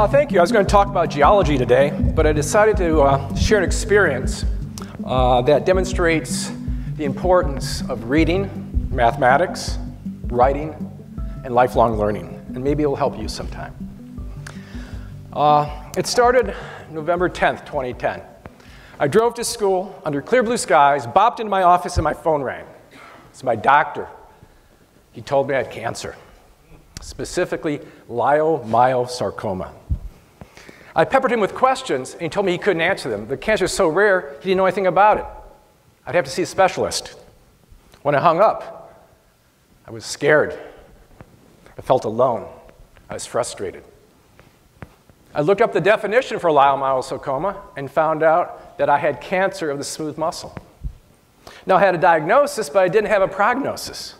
Thank you. I was going to talk about geology today, but I decided to share an experience that demonstrates the importance of reading, mathematics, writing, and lifelong learning. And maybe it will help you sometime. It started November 10th, 2010. I drove to school under clear blue skies, bopped into my office, and my phone rang. It's my doctor. He told me I had cancer, specifically Leiomyosarcoma. I peppered him with questions, and he told me he couldn't answer them. The cancer is so rare, he didn't know anything about it. I'd have to see a specialist. When I hung up, I was scared. I felt alone. I was frustrated. I looked up the definition for leiomyosarcoma and found out that I had cancer of the smooth muscle. Now, I had a diagnosis, but I didn't have a prognosis.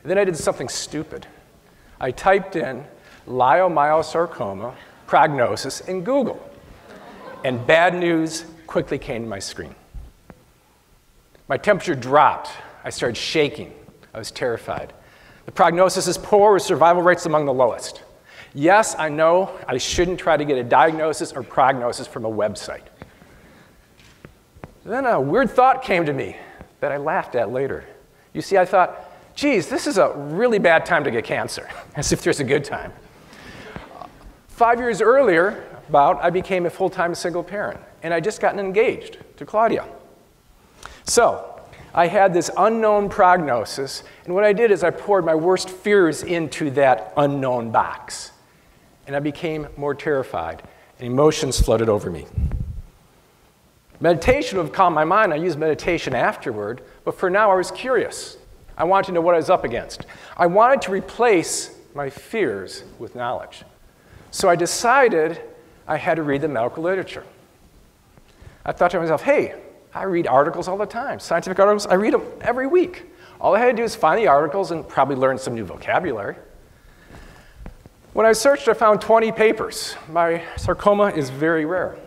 And then I did something stupid. I typed in leiomyosarcoma prognosis in Google, and bad news quickly came to my screen. My temperature dropped. I started shaking. I was terrified. The prognosis is poor with survival rates among the lowest. Yes, I know I shouldn't try to get a diagnosis or prognosis from a website. Then a weird thought came to me that I laughed at later. You see, I thought, geez, this is a really bad time to get cancer, as if there's a good time. 5 years earlier, I became a full-time single parent, and I'd just gotten engaged to Claudia. So I had this unknown prognosis, and what I did is I poured my worst fears into that unknown box, and I became more terrified, and emotions flooded over me. Meditation would have calmed my mind. I used meditation afterward, but for now I was curious. I wanted to know what I was up against. I wanted to replace my fears with knowledge. So I decided I had to read the medical literature. I thought to myself, hey, I read articles all the time. Scientific articles, I read them every week. All I had to do is find the articles and probably learn some new vocabulary. When I searched, I found 20 papers. My sarcoma is very rare.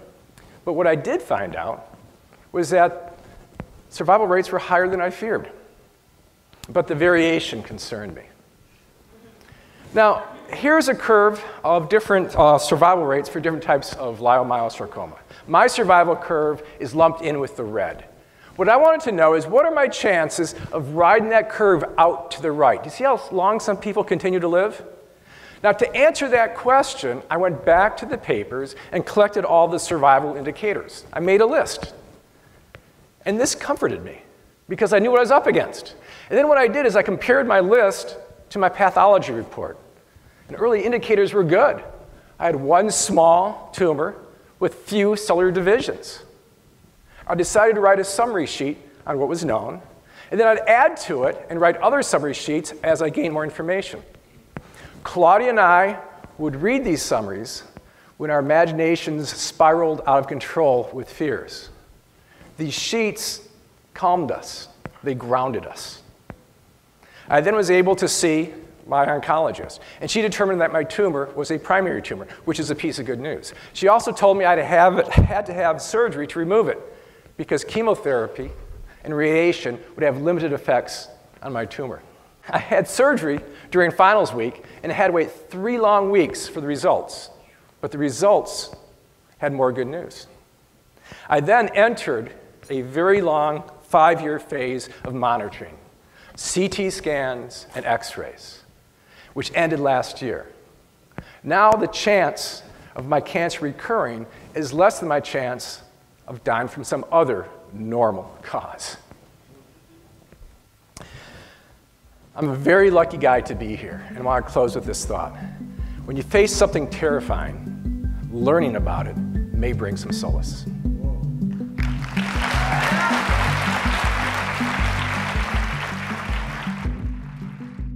But what I did find out was that survival rates were higher than I feared. But the variation concerned me. Now, here's a curve of different survival rates for different types of leiomyosarcoma. My survival curve is lumped in with the red. What I wanted to know is, what are my chances of riding that curve out to the right? Do you see how long some people continue to live? Now, to answer that question, I went back to the papers and collected all the survival indicators. I made a list. And this comforted me, because I knew what I was up against. And then what I did is I compared my list to my pathology report. And early indicators were good. I had one small tumor with few cellular divisions. I decided to write a summary sheet on what was known, and then I'd add to it and write other summary sheets as I gained more information. Claudia and I would read these summaries when our imaginations spiraled out of control with fears. These sheets calmed us. They grounded us. I then was able to see my oncologist, and she determined that my tumor was a primary tumor, which is a piece of good news. She also told me I had to have surgery to remove it, because chemotherapy and radiation would have limited effects on my tumor. I had surgery during finals week and had to wait 3 long weeks for the results, but the results had more good news. I then entered a very long 5-year phase of monitoring, CT scans and x-rays, which ended last year. Now the chance of my cancer recurring is less than my chance of dying from some other normal cause. I'm a very lucky guy to be here, and I want to close with this thought. When you face something terrifying, learning about it may bring some solace.